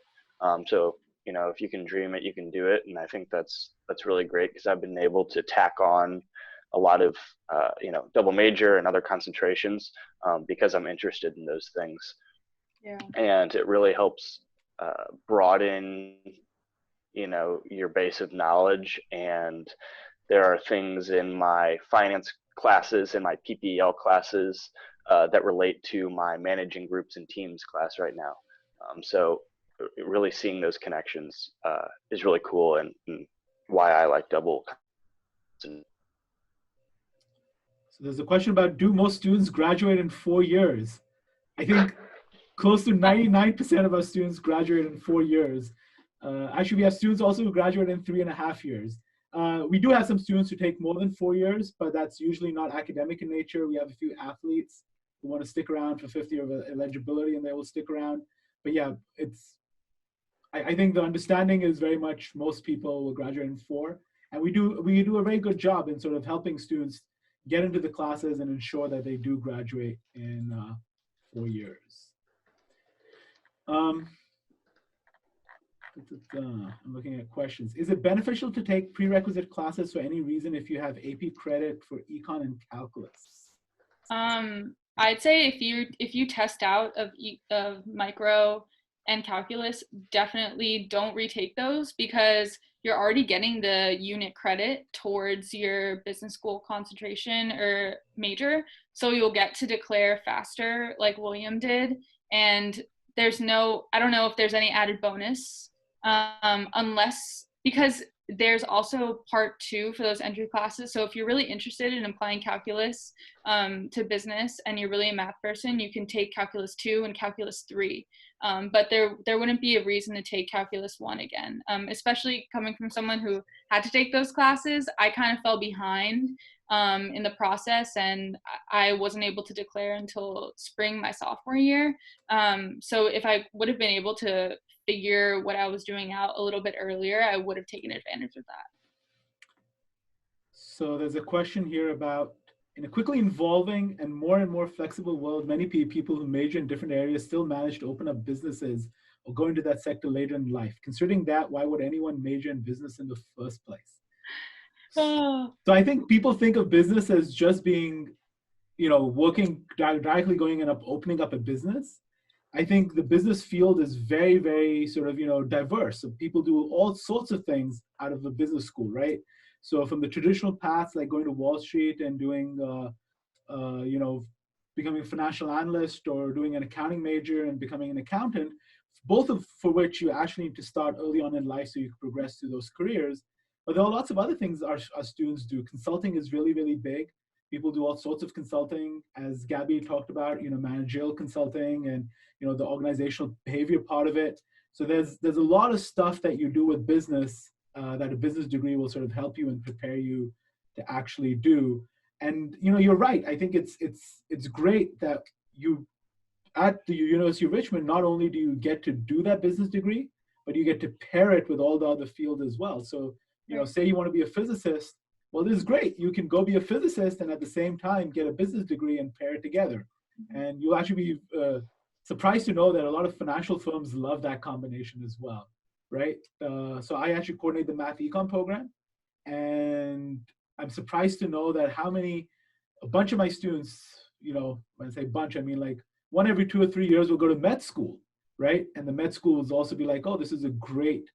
So if you can dream it, you can do it, and I think that's really great, because I've been able to tack on a lot of double major and other concentrations because I'm interested in those things. Yeah. And it really helps broaden your base of knowledge. And there are things in my finance classes and my PPL classes that relate to my managing groups and teams class right now. So really seeing those connections is really cool, and why I like double. So there's a question about, do most students graduate in 4 years? I think close to 99% of our students graduate in 4 years. Actually, we have students also who graduate in 3.5 years. We do have some students who take more than 4 years, but that's usually not academic in nature. We have a few athletes who want to stick around for 5th year of eligibility, and they will stick around. But yeah, I think the understanding is very much most people will graduate in 4. And we do a very good job in sort of helping students get into the classes and ensure that they do graduate in 4 years. I'm looking at questions. Is it beneficial to take prerequisite classes for any reason if you have AP credit for econ and calculus? I'd say if you test out of micro and calculus, definitely don't retake those, because you're already getting the unit credit towards your business school concentration or major. So you'll get to declare faster, like William did. And I don't know if there's any added bonus, because there's also part 2 for those entry classes. So if you're really interested in applying calculus to business and you're really a math person, you can take calculus 2 and calculus 3. But there wouldn't be a reason to take calculus 1 again, especially coming from someone who had to take those classes. I kind of fell behind in the process, and I wasn't able to declare until spring my sophomore year. So if I would have been able to figure what I was doing out a little bit earlier, I would have taken advantage of that. So there's a question here about, in a quickly evolving and more flexible world, many people who major in different areas still manage to open up businesses or go into that sector later in life. Considering that, why would anyone major in business in the first place? So I think people think of business as just being, working directly going and opening up a business. I think the business field is very, very sort of, diverse. So people do all sorts of things out of a business school, right? So from the traditional paths, like going to Wall Street and doing, becoming a financial analyst, or doing an accounting major and becoming an accountant, for which you actually need to start early on in life so you can progress through those careers. But there are lots of other things our students do. Consulting is really, really big. People do all sorts of consulting, as Gabby talked about, managerial consulting and, the organizational behavior part of it. So there's a lot of stuff that you do with business that a business degree will sort of help you and prepare you to actually do. And you're right. I think it's great that you at the University of Richmond, not only do you get to do that business degree, but you get to pair it with all the other fields as well. So, say you want to be a physicist, well, this is great. You can go be a physicist and at the same time get a business degree and pair it together. And you'll actually be surprised to know that a lot of financial firms love that combination as well, right? So I actually coordinate the math econ program, and I'm surprised to know that a bunch of my students, when I say bunch, I mean like one every 2 or 3 years will go to med school, right? And the med school will also be like, oh, this is a great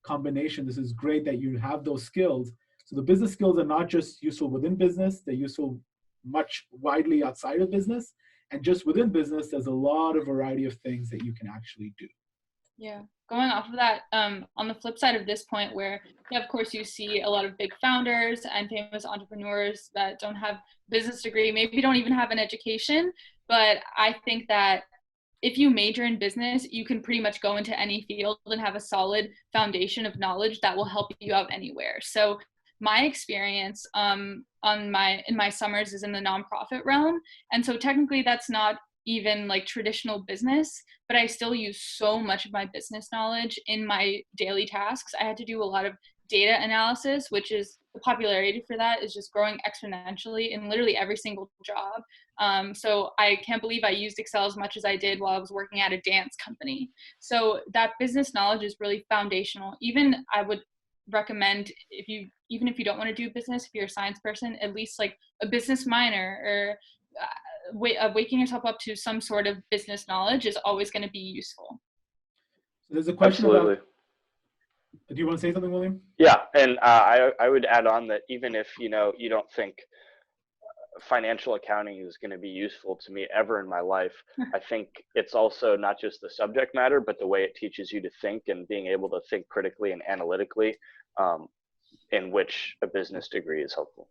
combination. This is great that you have those skills. So the business skills are not just useful within business, they're useful much widely outside of business. And just within business, there's a lot of variety of things that you can actually do. Yeah, going off of that, on the flip side of this point where, of course, you see a lot of big founders and famous entrepreneurs that don't have business degree, maybe don't even have an education, but I think that if you major in business, you can pretty much go into any field and have a solid foundation of knowledge that will help you out anywhere. So my experience in my summers is in the nonprofit realm. And so technically that's not even like traditional business, but I still use so much of my business knowledge in my daily tasks. I had to do a lot of data analysis, which is the popularity for that is just growing exponentially in literally every single job. So I can't believe I used Excel as much as I did while I was working at a dance company. So that business knowledge is really foundational. Even I would recommend even if you don't want to do business, if you're a science person, at least like a business minor or waking yourself up to some sort of business knowledge is always going to be useful. So there's a question Absolutely. about. Do you want to say something, William? Yeah, and I would add on that even if you don't think financial accounting is going to be useful to me ever in my life, I think it's also not just the subject matter, but the way it teaches you to think and being able to think critically and analytically, in which a business degree is helpful.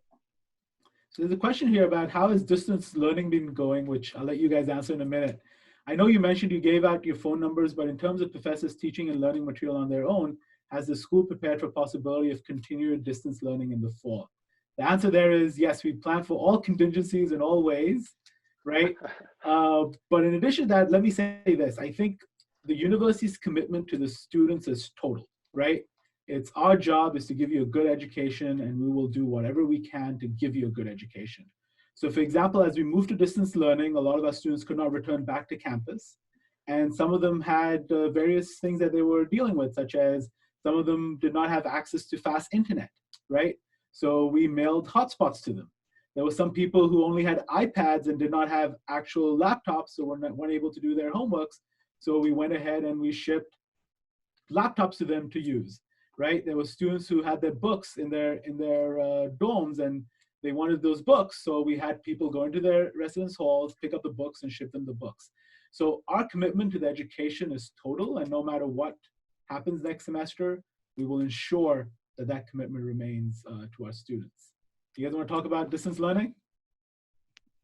So there's a question here about how has distance learning been going, which I'll let you guys answer in a minute. I know you mentioned you gave out your phone numbers, but in terms of professors teaching and learning material on their own, has the school prepared for possibility of continued distance learning in the fall? The answer there is yes, we plan for all contingencies in all ways, right? But in addition to that, let me say this. I think the university's commitment to the students is total, right? It's our job is to give you a good education, and we will do whatever we can to give you a good education. So for example, as we move to distance learning, a lot of our students could not return back to campus. And some of them had various things that they were dealing with, such as some of them did not have access to fast internet, right? So we mailed hotspots to them. There were some people who only had iPads and did not have actual laptops, so weren't able to do their homeworks. So we went ahead and we shipped laptops to them to use, right? There were students who had their books in their dorms and they wanted those books. So we had people go into their residence halls, pick up the books and ship them the books. So our commitment to the education is total, and no matter what happens next semester, we will ensure that that commitment remains to our students. You guys want to talk about distance learning?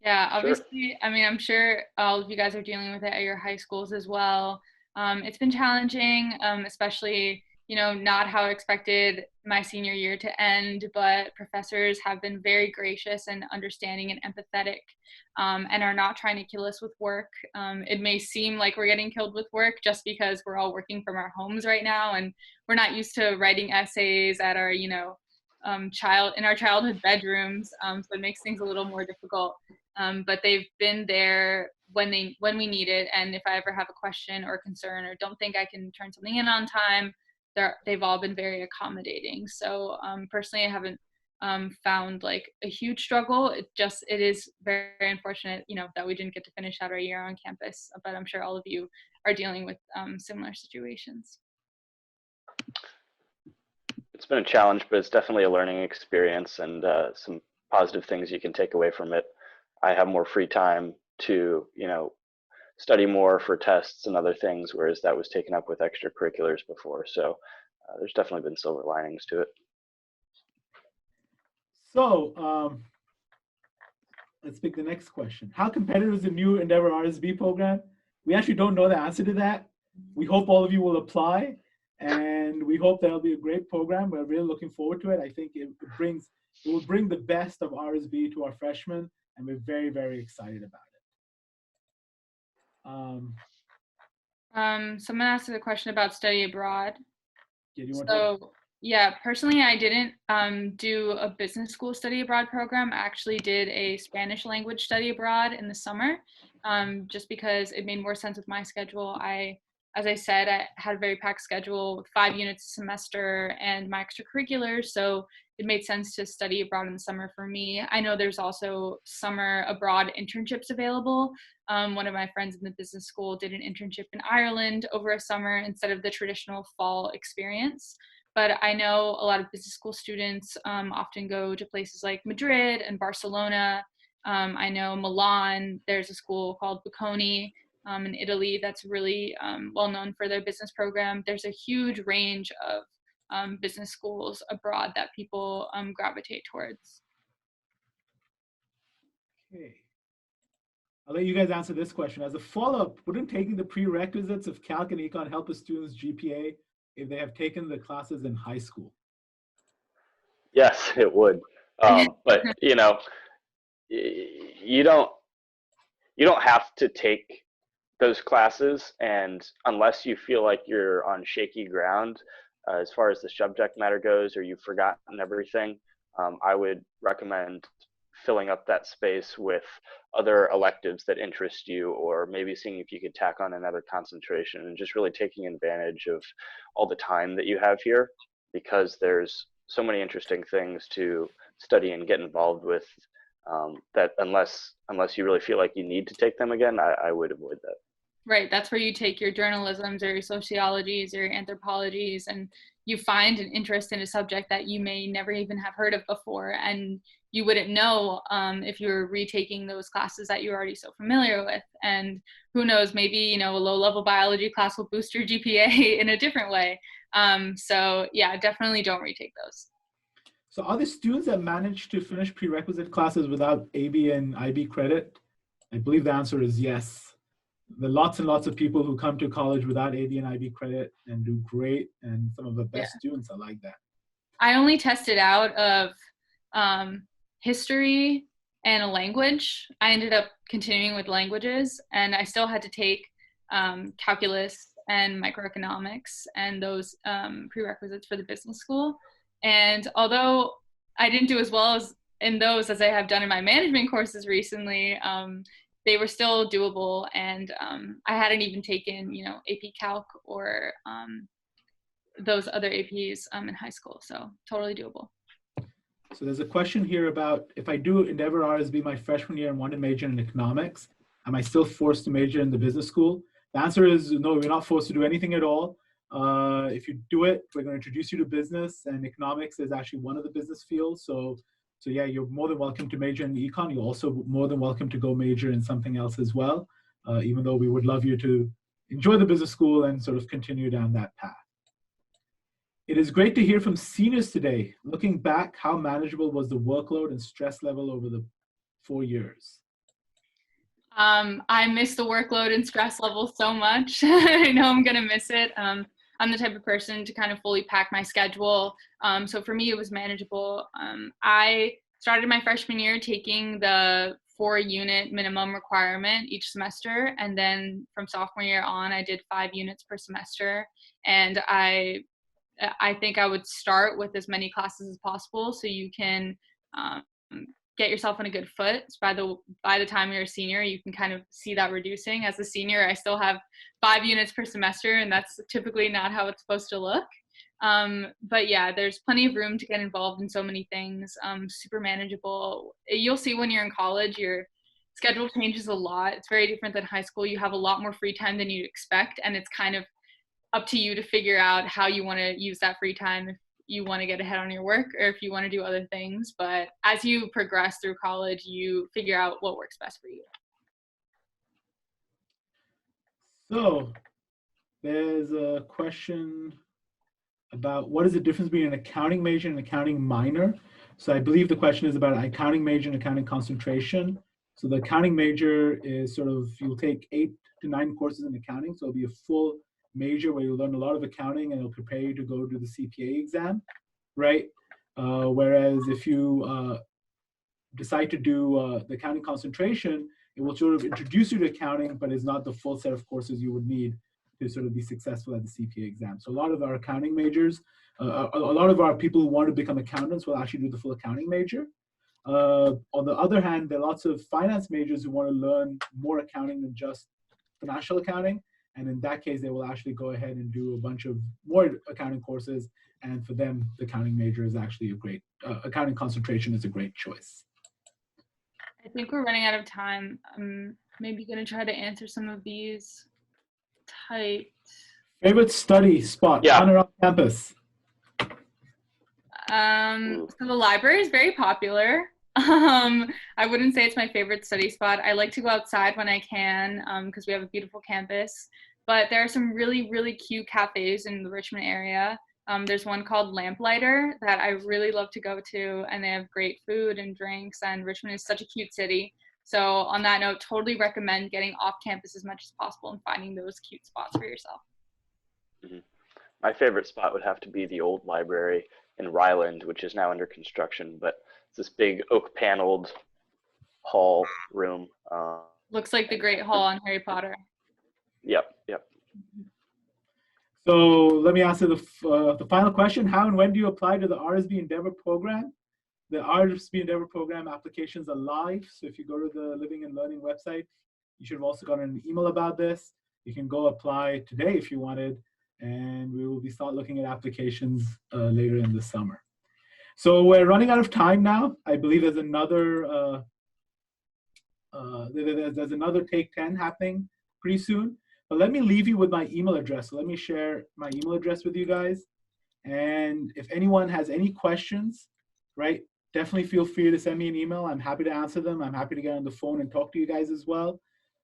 Yeah, obviously, I mean, I'm sure all of you guys are dealing with it at your high schools as well. It's been challenging, especially, not how I expected my senior year to end, but professors have been very gracious and understanding and empathetic, and are not trying to kill us with work. It may seem like we're getting killed with work just because we're all working from our homes right now, and we're not used to writing essays at our, in our childhood bedrooms, so it makes things a little more difficult. But they've been there when we need it, and if I ever have a question or concern or don't think I can turn something in on time, they've all been very accommodating. So personally, I haven't found like a huge struggle. It is very unfortunate, that we didn't get to finish out our year on campus, but I'm sure all of you are dealing with similar situations. It's been a challenge, but it's definitely a learning experience and some positive things you can take away from it. I have more free time to, study more for tests and other things, whereas that was taken up with extracurriculars before. So there's definitely been silver linings to it. So let's pick the next question. How competitive is the new Endeavor RSB program? We actually don't know the answer to that. we hope all of you will apply, and we hope that'll be a great program. We're really looking forward to it. I think it will bring the best of RSB to our freshmen, and we're very, very excited about it. Someone asked a question about study abroad. Yeah, do you want to talk? So yeah, personally, I didn't do a business school study abroad program. I actually did a Spanish language study abroad in the summer, just because it made more sense with my schedule. As I said, I had a very packed schedule with 5 units a semester and my extracurriculars, so it made sense to study abroad in the summer for me. I know there's also summer abroad internships available. One of my friends in the business school did an internship in Ireland over a summer instead of the traditional fall experience. But I know a lot of business school students often go to places like Madrid and Barcelona. I know Milan, there's a school called Bocconi in Italy that's really well known for their business program. There's a huge range of business schools abroad that people gravitate towards. Okay. I'll let you guys answer this question. As a follow-up, wouldn't taking the prerequisites of Calc and Econ help a student's GPA if they have taken the classes in high school? Yes, it would. But you know, you don't have to take those classes, and unless you feel like you're on shaky ground as far as the subject matter goes, or you've forgotten everything, I would recommend filling up that space with other electives that interest you, or maybe seeing if you could tack on another concentration, and just really taking advantage of all the time that you have here, because there's so many interesting things to study and get involved with, that unless you really feel like you need to take them again, I would avoid that. Right, that's where you take your journalisms or your sociologies or your anthropologies, and you find an interest in a subject that you may never even have heard of before, and you wouldn't know if you were retaking those classes that you're already so familiar with. And who knows, maybe a low-level biology class will boost your GPA in a different way. So yeah, definitely don't retake those. So are the students that manage to finish prerequisite classes without AB and IB credit? I believe the answer is yes. There are lots and lots of people who come to college without AB and IB credit and do great, and some of the best students are like that. I only tested out of history and a language. I ended up continuing with languages, and I still had to take calculus and microeconomics and those prerequisites for the business school. And although I didn't do as well as in those as I have done in my management courses recently, they were still doable, and I hadn't even taken, AP Calc or those other APs in high school, so totally doable. So there's a question here about, if I do Endeavor RSB my freshman year and want to major in economics, am I still forced to major in the business school? The answer is no, you're not forced to do anything at all. If you do it, we're going to introduce you to business, and economics is actually one of the business fields. So yeah, you're more than welcome to major in econ. You're also more than welcome to go major in something else as well, even though we would love you to enjoy the business school and sort of continue down that path. It is great to hear from seniors today. Looking back, how manageable was the workload and stress level over the 4 years? I miss the workload and stress level so much. I know I'm going to miss it. I'm the type of person to kind of fully pack my schedule. So for me, it was manageable. I started my freshman year taking the 4-unit minimum requirement each semester. And then from sophomore year on, I did 5 units per semester. And I think I would start with as many classes as possible so you can get yourself on a good foot. So by the time you're a senior, you can kind of see that reducing. As a senior, I still have 5 units per semester, and that's typically not how it's supposed to look. But yeah, there's plenty of room to get involved in so many things. Super manageable. You'll see when you're in college, your schedule changes a lot. It's very different than high school. You have a lot more free time than you'd expect, and it's kind of up to you to figure out how you want to use that free time, if you want to get ahead on your work or if you want to do other things. But as you progress through college, you figure out what works best for you. So there's a question about what is the difference between an accounting major and an accounting minor. So I believe the question is about an accounting major and accounting concentration. So the accounting major is sort of, you'll take 8 to 9 courses in accounting. So it'll be a full major where you learn a lot of accounting and it'll prepare you to go to the CPA exam, right? Whereas if you decide to do the accounting concentration, it will sort of introduce you to accounting, but it's not the full set of courses you would need to sort of be successful at the CPA exam. So a lot of our accounting majors, a lot of our people who want to become accountants will actually do the full accounting major. On the other hand, there are lots of finance majors who want to learn more accounting than just financial accounting. And in that case, they will actually go ahead and do a bunch of more accounting courses. And for them, the accounting major is actually a great, accounting concentration is a great choice. I think we're running out of time. I'm maybe going to try to answer some of these typed. Favorite study spot on or off campus? So the library is very popular. I wouldn't say it's my favorite study spot. I like to go outside when I can because we have a beautiful campus. But there are some really, really cute cafes in the Richmond area. There's one called Lamplighter that I really love to go to, and they have great food and drinks, and Richmond is such a cute city. So on that note, totally recommend getting off campus as much as possible and finding those cute spots for yourself. Mm-hmm. My favorite spot would have to be the old library in Ryland, which is now under construction, but it's this big oak paneled hall room. Looks like the Great Hall on Harry Potter. Yep. So let me answer the final question. How and when do you apply to the RSB Endeavor program? The RSB Endeavor program applications are live. So if you go to the Living and Learning website, you should have also gotten an email about this. You can go apply today if you wanted, and we will be start looking at applications later in the summer. So we're running out of time now. I believe there's another there's another Take 10 happening pretty soon. But let me leave you with my email address. So let me share my email address with you guys. And if anyone has any questions, right, definitely feel free to send me an email. I'm happy to answer them. I'm happy to get on the phone and talk to you guys as well.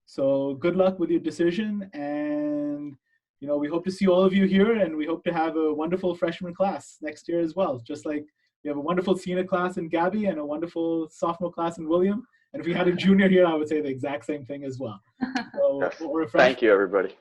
So good luck with your decision. And, you know, we hope to see all of you here, and we hope to have a wonderful freshman class next year as well. Just like we have a wonderful senior class in Gabby and a wonderful sophomore class in William. And if we had a junior here, I would say the exact same thing as well. So, yes. Thank you, everybody.